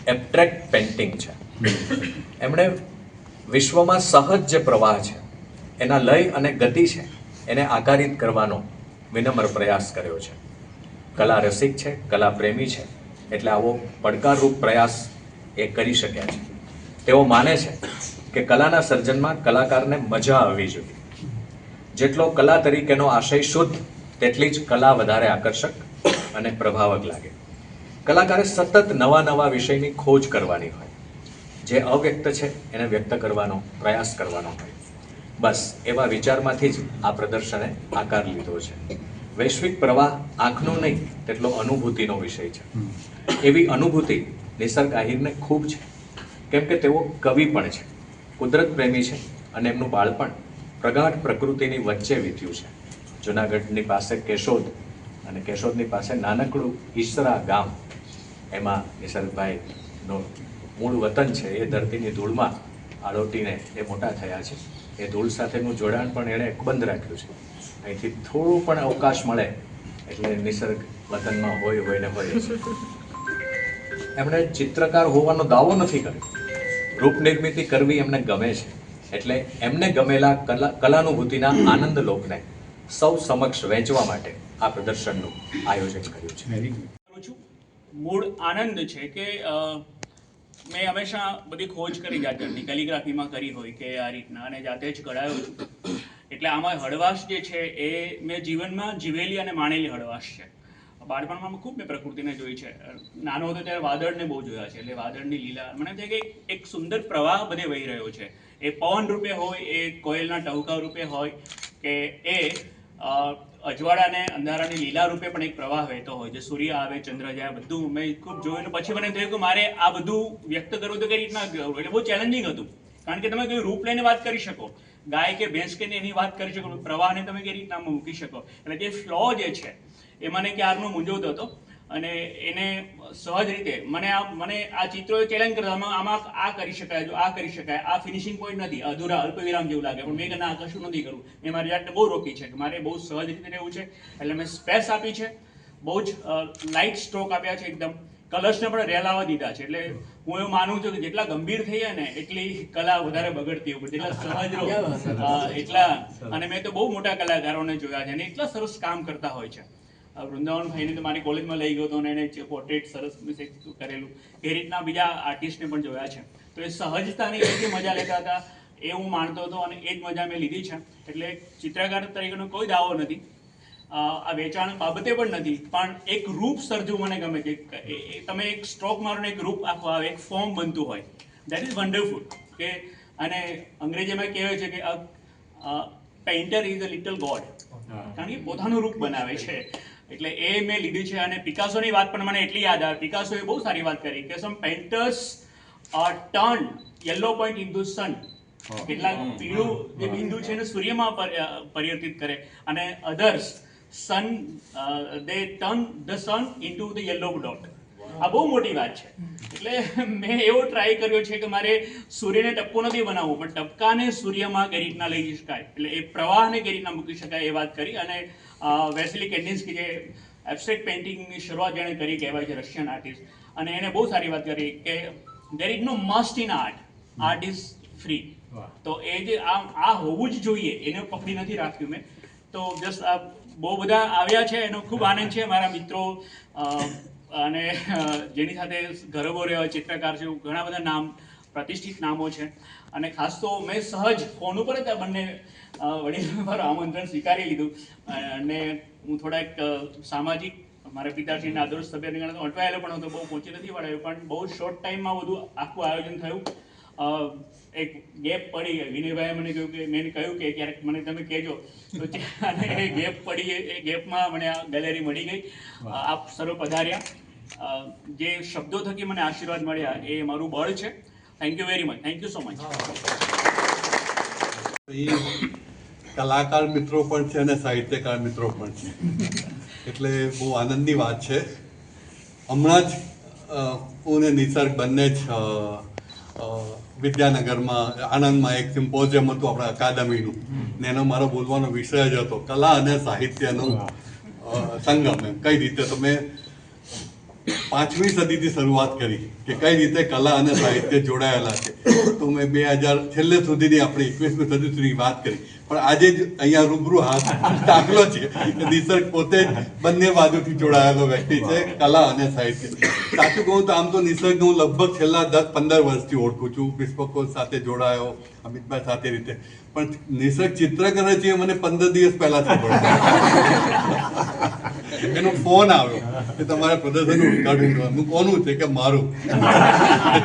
Abstract painting છે. એમણે વિશ્વમાં સહજ જે પ્રવાહ છે એના લય અને ગતિ છે એને આકારિત કરવાનો વિનમ્ર પ્રયાસ કર્યો છે. કલા રસિક છે, કલા પ્રેમી છે, એટલે આવો પડકારરૂપ પ્રયાસ એ કરી શક્યા છે. તેઓ માને છે કે કલાના સર્જનમાં કલાકારને મજા આવવી જોઈએ. જેટલો કલા તરીકેનો આશય શુદ્ધ, તેટલી જ કલા વધારે આકર્ષક અને પ્રભાવક લાગે. કલાકારે સતત નવા નવા વિષયની ખોજ કરવાની હોય, જે અવ્યક્ત છે એને વ્યક્ત કરવાનો પ્રયાસ કરવાનો હોય. બસ એવા વિચારમાંથી જ આ પ્રદર્શને આકાર લીધો છે. વૈશ્વિક પ્રવાહ આંખનો નહીં તેટલો અનુભૂતિનો વિષય છે. એવી અનુભૂતિ નિસર્ગ આહિરને ખૂબ છે, કેમ કે તેઓ કવિ પણ છે, કુદરત પ્રેમી છે અને એમનું બાળપણ પ્રગાઢ પ્રકૃતિની વચ્ચે વીત્યું છે. જુનાગઢની પાસે કેશોદ અને કેશોદની પાસે નાનકડું ઈસરા ગામ, એમાં નિસર્ગભાઈનું મૂળ વતન છે. એ ધરતીની ધૂળમાં આળોટીને એ મોટા થયા છે. એ ધૂળ સાથેનું જોડાણ પણ એણે અકબંધ રાખ્યું છે. અહીંથી થોડું પણ અવકાશ મળે એટલે નિસર્ગ વતનમાં હોય ને હોય છે. એમણે ચિત્રકાર હોવાનો દાવો નથી કર્યો. રૂપ નિર્મિતિ કરવી એમને ગમે છે, એટલે એમને ગમેલા કલાનુભૂતિના આનંદ લોકને સૌ સમક્ષ વહેંચવા માટે આ પ્રદર્શનનું આયોજન કર્યું છે. મૂળ આનંદ છે કે મેં હંમેશા બધી ખોજ કરી જાતની કેલિગ્રાફીમાં કરી હોય કે આ રીતના, અને જાતે જ ઘડાયો છું. એટલે આમાં હળવાશ જે છે એ મેં જીવનમાં જીવેલી અને માણેલી હળવાશ છે. બાળપણમાં ખૂબ મેં પ્રકૃતિને જોઈ છે. નાનો હતો ત્યારે વાદળને બહુ જોયા છે. એટલે વાદળની લીલા મને થાય કે એક સુંદર પ્રવાહ બધે વહી રહ્યો છે. એ પવન રૂપે હોય, એ કોયલના ટહુકા રૂપે હોય, કે એ અજવાળાને અંધારાની લીલા રૂપે પણ એક પ્રવાહ વહેતો હોય. જે સૂર્ય આવે, ચંદ્ર જાય, બધું મેં ખૂબ જોયું. પછી મને થયું કે મારે આ બધું વ્યક્ત કરવું તો કઈ રીતના કરવું. એટલે બહુ ચેલેન્જિંગ હતું, કારણ કે તમે કોઈ રૂપ લઈને વાત કરી શકો, ગાય કે ભેંસ કે એની વાત કરી શકો, પ્રવાહને તમે કઈ રીતના મૂકી શકો. એટલે જે ફ્લો જે છે એ મને ક્યારનો મૂંઝવતો હતો, અને એને સહજ રીતે મને આ ચિત્રો ચેલેન્જ કરતા, આમાં આ કરી શકાય, જો આ કરી શકાય, આ ફિનિશિંગ પોઈન્ટ નથી, અધૂરા અલ્પવિરામ જેવું લાગે, પણ મેં કે ના, કશું નથી કરવું. મેં મારી જાતને બહુ રોકી છે કે મારે બહુ સહજ રીતે રહેવું છે. એટલે મેં સ્પેસ આપી છે, બહુ જ લાઇટ સ્ટ્રોક આપ્યા છે, એકદમ કલર્સને પણ રેલાવા દીધા છે. એટલે હું એવું માનું છું કે જેટલા ગંભીર થઈએ ને એટલી કલા વધારે બગડતી હોય, જેટલા સહજ રહો એટલા. અને મેં તો બહુ મોટા કલાકારોને જોયા છે અને એટલા સરસ કામ કરતા હોય છે. વૃંદાવન ભાઈને તો મારી કોલેજમાં લઈ ગયો હતો અને એને પોર્ટ્રેટ સરસ કરેલું. એ રીતના બીજા આર્ટિસ્ટને પણ જોયા છે. તો એ સહજતાની એટલી મજા લેતા હતા, એ હું માનતો હતો, અને એ જ મજા મેં લીધી છે. એટલે ચિત્રકાર તરીકેનો કોઈ દાવો નથી, આ વેચાણ બાબતે પણ નથી, પણ એક રૂપ સર્જવું મને ગમે છે. તમે એક સ્ટ્રોક મારો ને એક રૂપ આખું આવે, એક ફોર્મ બનતું હોય, દેટ ઇઝ વન્ડરફુલ. કે અને અંગ્રેજીમાં કહેવાય છે કે painter is a little God, કારણ કે પોતાનું રૂપ બનાવે છે. એટલે એ મેં લીધું છે. અને પિકાસોની વાત પણ મને એટલી યાદ આવે. પિકાસોએ બહુ સારી વાત કરી કે some painters turn yellow point into sun. કેટલાક પીળું જે બિંદુ છે એને સૂર્યમાં પરિવર્તિત કરે, અને others sun they turn the sun into the yellow dot. આ બહુ મોટી વાત છે. એટલે મેં એવો ટ્રાય કર્યો છે કે મારે સૂર્યને ટપકો નથી બનાવવું, પણ ટપકાને સૂર્યમાં કઈ રીતના લઈ શકાય, એટલે એ પ્રવાહને કઈ રીતના મૂકી શકાય એ વાત કરી. અને વેસલી કેન્ડિન્સ્કી જે એબ્સ્ટ્રેક્ટ પેઇન્ટિંગની શરૂઆત જેણે કરી કહેવાય છે, રશિયન આર્ટિસ્ટ, અને એને બહુ સારી વાત કરી કે there is no must in art, art is free. તો એ જે આ હોવું જ જોઈએ એને પકડી નથી રાખ્યું મેં. તો જસ્ટ આ બહુ બધા આવ્યા છે, એનો ખૂબ આનંદ છે. મારા મિત્રો અને જેની સાથે ગરબો રહ્યો ચિત્રકાર છે, ઘણા બધા નામ, પ્રતિષ્ઠિત નામો છે. અને ખાસ તો મેં સહજ ફોન ઉપર જ આ બંને વડીલો મારું આમંત્રણ સ્વીકારી લીધું. અને હું થોડાક સામાજિક, મારા પિતાશ્રીના આદર્શ સભ્યને કારણે અટવાયેલો પણ હતો, બહુ પહોંચી નથી વળાયો, પણ બહુ શોર્ટ ટાઈમમાં બધું આખું આયોજન થયું. એક ગેપ પડી ગઈ. વિનયભાઈએ મને કહ્યું કે, મેં કહ્યું કે ક્યારેક મને તમે કહેજો, તો અને એ ગેપ પડી, એ ગેપમાં મને આ ગેલેરી મળી ગઈ. આપ સર્વ પધાર્યા, જે શબ્દો થકી મને આશીર્વાદ મળ્યા એ મારું બળ છે. Thank you very much. Thank you so much. કલાકાર મિત્રો પણ છે અને સાહિત્યકાર મિત્રો પણ છે, એટલે બહુ આનંદની વાત છે. હમણાં જ હું ને નિસર્ગ બંને જ વિદ્યાનગરમાં, આણંદમાં એક સિમ્પોઝિયમ હતું આપણા અકાદમીનું, ને એનો મારો બોલવાનો વિષય જ હતો કલા અને સાહિત્યનો સંગમ. એમ કઈ રીતે તો મેં 5મી સદીથી શરૂઆત કરી કે કઈ રીતે કલા અને સાહિત્ય જોડાયેલા છે. તો મેં 2000 છેલ્લે સુધીની આપણી 21મી સદી સુધીની વાત કરી, પણ આજે જ અહીંયા રૂબરૂ હાથ દાખલો છે કે નિસર્ગ પોતે જ બંને બાજુથી જોડાયેલો વ્યક્તિ છે, કલા અને સાહિત્ય. સાચું કહું તો આમ તો નિસર્ગને હું લગભગ છેલ્લા 10-15 વર્ષથી ઓળખું છું, વિશ્વકોશ સાથે જોડાયો, અમિતભાઈ સાથે રીતે. પણ નિસર્ગ ચિત્ર કરે છે એ મને 15 દિવસ પહેલા ખબર એનો ફોન આવ્યો કે તમારે પ્રદર્શન ઉદઘાટન કરવાનું. કોનું છે કે મારું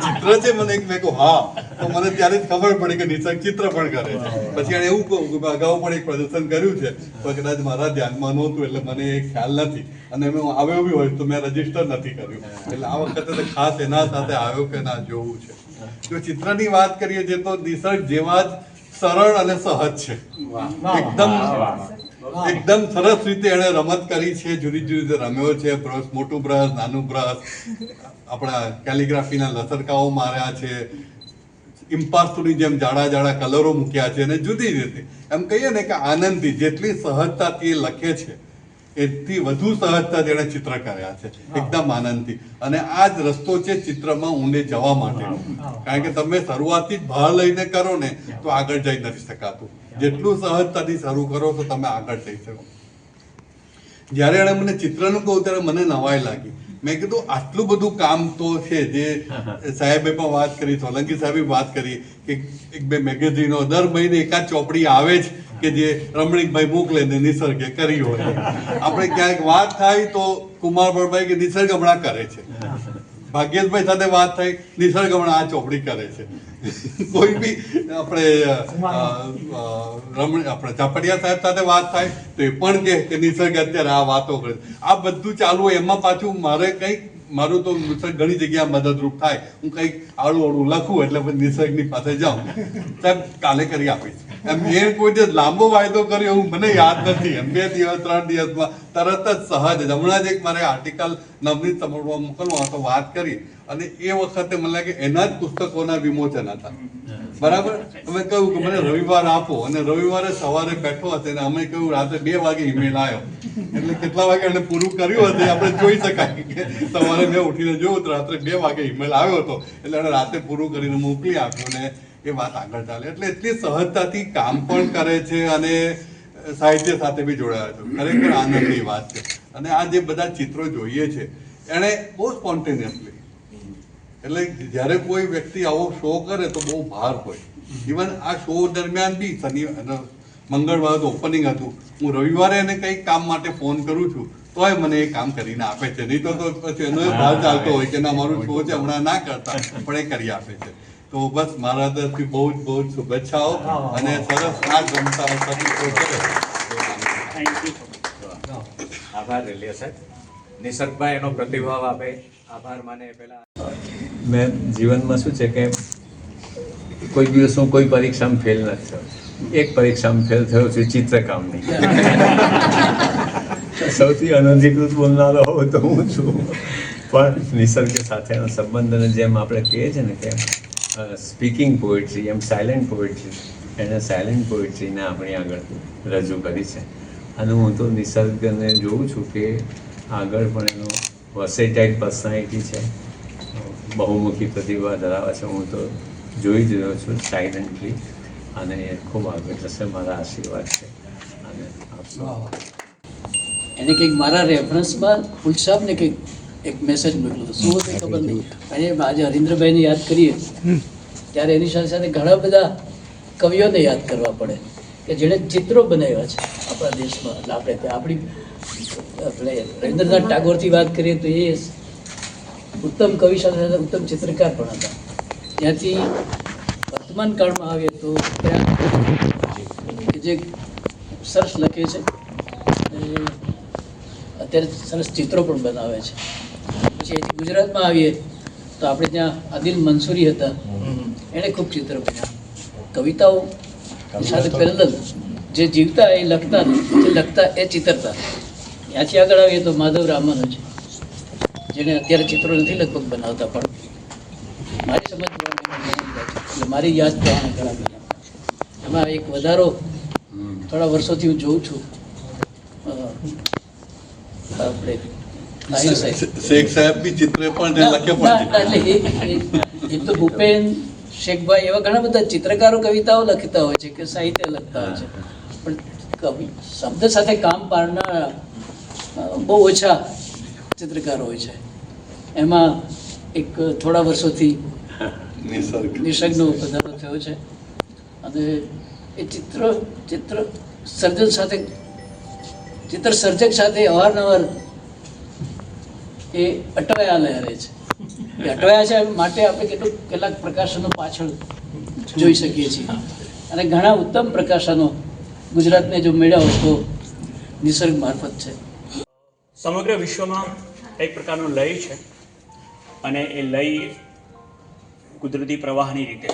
ચિત્ર છે. મને મેં કહું હા, તો મને ત્યારે જ ખબર પડી કે નિસર્ગ ચિત્ર પણ કરે છે. પછી એને એવું કહું કે અગાઉ પણ એક પ્રદર્શન કર્યું છે, તો કદાચ મારા ધ્યાનમાં નહોતું એટલે મને એ ખ્યાલ નથી, અને મેં આવ્યો બી હોય તો મેં રજીસ્ટર નથી કર્યું. એટલે આ વખતે તો ખાસ એના સાથે આવ્યો કે ના જોવું છે. જો ચિત્રની વાત કરીએ છીએ તો નિસર્ગ જેવા જ સરળ અને સહજ છે. એકદમ સરસ રીતે એને રમત કરી છે, જુદી જુદી રીતે રમ્યો છે. બ્રશ, મોટું બ્રશ, નાનું બ્રશ, આપણા કેલિગ્રાફીના લસરકાઓ માર્યા છે, ઇમ્પાસ્તુની જેમ જાડા જાડા કલરો મૂક્યા છે, અને જુદી રીતે એમ કહીએ ને કે આનંદથી, જેટલી સહજતાથી એ લખે છે એથી વધુ સહજતા જેણે ચિત્ર કર્યા છે, એકદમ આનંદથી. અને આ જ રસ્તો છે ચિત્રમાં ઊંડે જવા માટેનો. કારણ કે તમે શરૂઆતથી જ ભાર લઈને કરો ને તો આગળ જઈ નથી શકાતું. જેટલું સહજતાથી શરૂ કરો તો તમે આગળ જઈ શકો. જ્યારે એણે મને ચિત્રનું કહું ત્યારે મને નવાઈ લાગી. મેં કીધું આટલું બધું કામ તો છે, જે સાહેબે પણ વાત કરી, સોલંકી સાહેબે વાત કરી કે 1-2 મેગેઝીનો દર મહિને એકાદ ચોપડી આવે જ કે જે રમણીકભાઈ મોકલે ને નિસર્ગે કરી હોય. આપણે ક્યાંક વાત થાય તો કુમારભાઈ કે નિસર્ગ હમણાં કરે છે, ભાગ્યેશભાઈ સાથે વાત થઈ, નિસર્ગ હમણાં આ ચોપડી કરે છે. કોઈ બી આપણે ચાપડિયા સાહેબ સાથે વાત થાય તો એ પણ કે નિસર્ગ અત્યારે આ વાતો કરે. આ બધું ચાલુ હોય. એમાં પાછું મારે કંઈક, મારું તો નિસર્ગ ઘણી જગ્યાએ મદદરૂપ થાય. હું કંઈક આડું આડું લખું એટલે પછી નિસર્ગની પાસે જાઉં, સાહેબ કાલે કરી આપીશ એમ. એ કોઈ દિવસ લાંબો વાયદો કર્યો એવું મને યાદ નથી. એમ 2 દિવસ 3 દિવસમાં તરત જ સહજ. હમણાં જ એક મારે આર્ટિકલ નવનીત સમૂહમાં મોકલવા હતો, વાત કરી, અને એ વખતે મને લાગે એના જ પુસ્તકોના વિમોચન હતા. બરાબર. અમે કહ્યું કે મને રવિવાર આપો, અને રવિવારે સવારે બેઠો હશે અને અમે કહ્યું રાત્રે 2 વાગે ઈમેલ આવ્યો. એટલે કેટલા વાગે એને પૂરું કર્યું હતું આપણે જોઈ શકાય કે સવારે મેં ઉઠીને જોયું તો રાત્રે 2 વાગે ઈમેલ આવ્યો હતો. એટલે એને રાતે પૂરું કરીને મોકલી આપ્યું ને એ વાત આગળ ચાલે. એટલે એટલી સહજતાથી કામ પણ કરે છે અને સાહિત્ય સાથે બી જોડાયા છે. ખરેખર આનંદની વાત છે. અને આ જે બધા ચિત્રો જોઈએ છે એણે બહુ સ્પોન્ટેનિયસલી, એટલે જ્યારે કોઈ વ્યક્તિ આવો શો કરે તો બહુ ભાર હોય. ઇવન આ શો દરમિયાન બી મંગળવારે ઓપનિંગ હતું, હું રવિવારે એને કંઈક કામ માટે ફોન કરું છું તોય મને એ કામ કરીને આપે છે. નહીં તો પછી એનો ભાર ચાલતો હોય કે ના મારું શો છે હમણાં ના કરતા, પણ એ કરી આપે છે. તો બસ મારા તરફથી બહુ જ શુભેચ્છાઓ, અને સરસ આ ગમતા સદી શો કરે. આભાર રેલિયા સાહેબ. નિસર્ગભાઈ એનો પ્રતિભાવ આપે. આભાર માને પહેલા મેં જીવનમાં શું છે કે કોઈ દિવસ હું કોઈ પરીક્ષામાં ફેલ નથી થયો. એક પરીક્ષામાં ફેલ થયો છું, ચિત્રકામની. સૌથી અનધિકૃત બોલનારો હોવ તો હું છું. પણ નિસર્ગ સાથેનો સંબંધ, અને જેમ આપણે કહીએ છીએ ને કે સ્પીકિંગ પોએટ્રી, એમ સાયલેન્ટ પોએટ્રી, એણે સાયલેન્ટ પોએટ્રીને આપણી આગળ રજૂ કરી છે. અને હું તો નિસર્ગને જોઉં છું કે આગળ પણ એનો વર્સેટાઇલ પર્સનાલિટી છે, બહુમુખી પ્રતિભા ધરાવે છે. હું તો જોઈ જ રહ્યો છું સાયલેન્ટલી, અને એ ખૂબ આગળ જશે. મારા આશીર્વાદ છે. અને આપશો એને કંઈક મારા રેફરન્સમાં ફૂલ સાહેબને કંઈક એક મેસેજ મોકલ્યો હતો, શું હતું ખબર નહીં. અને આજે હરીન્દ્રભાઈને યાદ કરીએ ત્યારે એની સાથે સાથે ઘણા બધા કવિઓને યાદ કરવા પડે કે જેણે ચિત્રો બનાવ્યા છે આપણા દેશમાં. એટલે આપણે ત્યાં આપણે રવિન્દ્રનાથ ટાગોરથી વાત કરીએ તો એ ઉત્તમ કવિ સાથે સાથે ઉત્તમ ચિત્રકાર પણ હતા. ત્યાંથી વર્તમાન કાળમાં આવીએ તો ત્યાં જે સરસ લખે છે, અત્યારે સરસ ચિત્રો પણ બનાવે છે. પછી ગુજરાતમાં આવીએ તો આપણે ત્યાં આદિલ મંસૂરી હતા, એણે ખૂબ ચિત્ર બન્યા. કવિતાઓ સાથે પેરેલલ જે જીવતા એ લખતા, જે લખતા એ ચિતરતા. ત્યાંથી આગળ આવીએ તો માધવ રામન છે, જેને અત્યારે ચિત્રો નથી લગભગ બનાવતા, પણ મારી સમજ એટલે મારી યાદ પ્રમાણે ઘણા બધા. એમાં એક વધારો થોડા વર્ષોથી હું જોઉં છું, આપણે તાહિર સાહેબ. શેખ સાહેબ બી ચિત્ર પણ ના, લખે ના, પણ છે. એટલે એ તો ભૂપેન શેખભાઈ એવા ઘણા બધા ચિત્રકારો કવિતાઓ લખતા હોય છે કે સાહિત્ય લખતા હોય છે, પણ કવિ શબ્દ સાથે કામ પાડનાર બહુ ઓછા ચિત્રકારો હોય છે. એમાં એક થોડા વર્ષોથી નિસર્ગનો પધારો થયો છે અને એ ચિત્ર સર્જન સાથે ચિત્ર સર્જક સાથે અવારનવાર એ અટવાયા રહે છે. એ અટવાયા છે માટે આપણે કેટલાક પ્રકાશનો પાછળ જોઈ શકીએ છીએ અને ઘણા ઉત્તમ પ્રકાશનો ગુજરાતને જો મેળવ્યા હોય તો નિસર્ગ મારફત છે. સમગ્ર વિશ્વમાં એક પ્રકારનો લય છે અને એ લય કુદરતી પ્રવાહની રીતે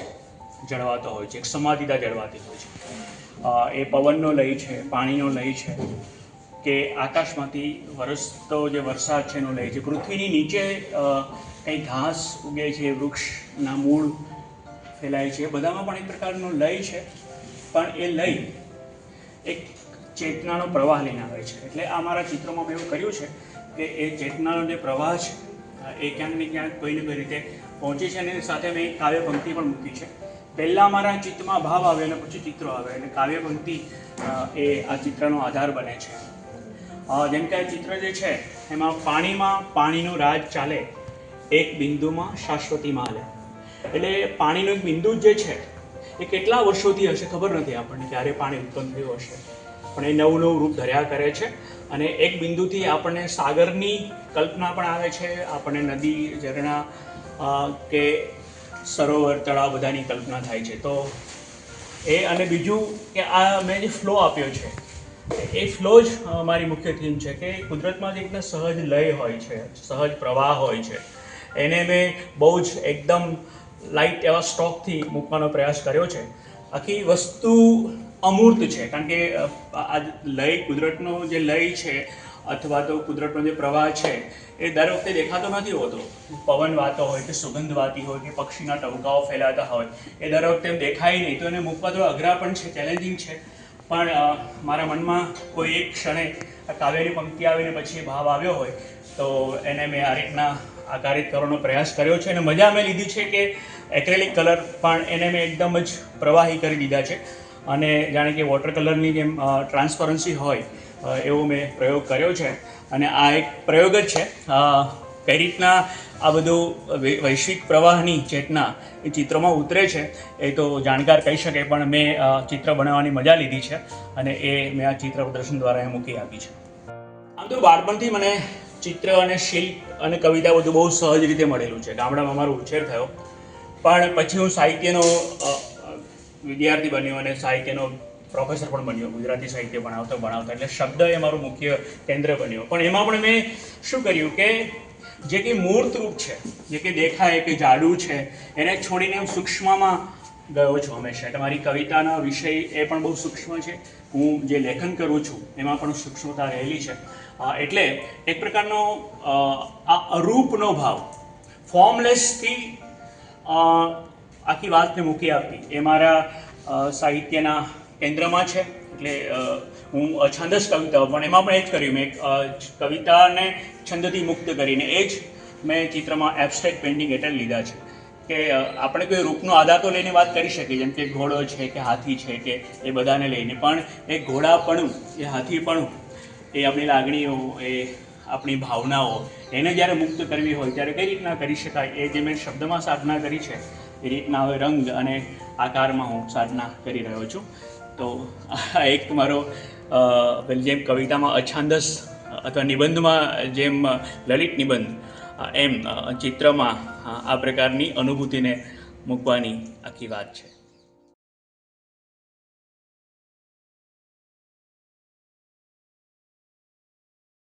જળવાતો હોય છે, એક સમાધિતા જળવાતી હોય છે. એ પવનનો લય છે, પાણીનો લય છે કે આકાશમાંથી વરસતો જે વરસાદ છે એનો લય છે, પૃથ્વીની નીચે કંઈ ઘાસ ઉગે છે, વૃક્ષના મૂળ ફેલાય છે, બધામાં પણ એક પ્રકારનો લય છે. પણ એ લય એક ચેતનાનો પ્રવાહ લઈને આવે છે. એટલે આ મારા ચિત્રોમાં મેં એવું કર્યું છે કે એ ચેતનાનો જે પ્રવાહ છે એ ક્યાંક ને ક્યાંક કોઈ ને કોઈ રીતે પહોંચે છે અને સાથે મેં એક કાવ્ય પંક્તિ પણ મૂકી છે. પહેલાં મારા ચિત્તમાં ભાવ આવે અને પછી ચિત્રો આવે અને કાવ્ય પંક્તિ એ આ ચિત્રનો આધાર બને છે. જેમ કે આ ચિત્ર જે છે એમાં પાણીમાં પાણીનું રાજ ચાલે, એક બિંદુમાં શાશ્વતીમાં હાલે. એટલે પાણીનું એક બિંદુ જે છે એ કેટલા વર્ષોથી હશે ખબર નથી આપણને ક્યારે પાણી ઉત્પન્ન થયું હશે, પણ એ નવું નવું રૂપ ધર્યા કરે છે અને એક બિંદુથી આપણને સાગરની કલ્પના પણ આવે છે, આપણને નદી, ઝરણા કે સરોવર, તળાવ બધાની કલ્પના થાય છે. તો એ અને બીજું કે આ મેં જે ફ્લો આપ્યો છે એ ફ્લો જ મારી મુખ્ય થીમ છે કે કુદરતમાં જે એકદમ સહજ લય હોય છે, સહજ પ્રવાહ હોય છે, એને મેં બહુ જ એકદમ લાઇટ એવા સ્ટોકથી મૂકવાનો પ્રયાસ કર્યો છે. આખી વસ્તુ અમૂર્ત છે કારણ કે આ લય, કુદરતનો જે લય છે અથવા તો કુદરતનો જે પ્રવાહ છે એ દર વખતે દેખાતો નથી હોતો. પવન વાતો હોય કે સુગંધ વાતી હોય કે પક્ષીના ટહુકાઓ ફેલાતા હોય એ દર વખતે એમ દેખાય નહીં, તો એને મૂકવા થોડા અઘરા પણ છે, ચેલેન્જિંગ છે. પણ મારા મનમાં કોઈ એક ક્ષણે કાવ્યની પંક્તિ આવીને પછી ભાવ આવ્યો હોય તો એને મેં આ રીતના આકારિત કરવાનો પ્રયાસ કર્યો છે. અને મજા મેં લીધી છે કે એક્રેલિક કલર પણ એને મેં એકદમ જ પ્રવાહી કરી દીધા છે અને જાણે કે વોટર કલરની જેમ ટ્રાન્સપરન્સી હોય એવો મેં પ્રયોગ કર્યો છે. અને આ એક પ્રયોગ જ છે. કઈ રીતના આ બધું વૈશ્વિક પ્રવાહની ચેતના એ ચિત્રમાં ઉતરે છે એ તો જાણકાર કહી શકે, પણ મેં ચિત્ર બનાવવાની મજા લીધી છે અને એ મેં આ ચિત્ર પ્રદર્શન દ્વારા મૂકી આપી છે. આમ તો બાળપણથી મને ચિત્ર અને શિલ્પ અને કવિતા બધું બહુ સહજ રીતે મળેલું છે. ગામડામાં મારો ઉછેર થયો, પણ પછી હું સાહિત્યનો વિદ્યાર્થી બન્યો અને સાહિત્યનો પ્રોફેસર પણ બન્યો, ગુજરાતી સાહિત્ય ભણાવતા એટલે શબ્દ એ મારું મુખ્ય કેન્દ્ર બન્યો. પણ એમાં પણ મેં શું કર્યું કે જે કંઈ મૂર્ત રૂપ છે, જે કંઈ દેખાય કે જાડું છે, એને છોડીને હું સૂક્ષ્મમાં ગયો છું હંમેશા. એટલે મારી કવિતાનો વિષય એ પણ બહુ સૂક્ષ્મ છે. હું જે લેખન કરું છું એમાં પણ સૂક્ષ્મતા રહેલી છે. એટલે એક પ્રકારનો આ અરૂપનો ભાવ, ફોર્મલેસથી આખી વાતને મૂકી આપી એ મારા સાહિત્યના કેન્દ્રમાં છે. એટલે હું છંદસ કવિતાઓ પણ એમાં પણ એ જ કર્યું. મેં કવિતાને છંદથી મુક્ત કરીને એ જ મેં ચિત્રમાં એબ્સ્ટ્રેક્ટ પેઇન્ટિંગ હેઠળ લીધા છે કે આપણે કોઈ રૂપનો આધાર તો લઈને વાત કરી શકીએ, જેમ કે ઘોડો છે કે હાથી છે કે એ બધાને લઈને, પણ એ ઘોડાપણું, એ હાથીપણું, એ આપણી લાગણીઓ, એ આપણી ભાવનાઓ, એને જ્યારે મુક્ત કરવી હોય ત્યારે કઈ રીતના કરી શકાય એ જે મેં શબ્દમાં સાધના કરી છે એ રીતના હવે રંગ અને આકારમાં હું સાધના કરી રહ્યો છું. તો આ એક મારો જેમ કવિતામાં અછાંદસ અથવા નિબંધમાં જેમ લલિત નિબંધ, એમ ચિત્રમાં આ પ્રકારની અનુભૂતિને મૂકવાની આખી વાત છે.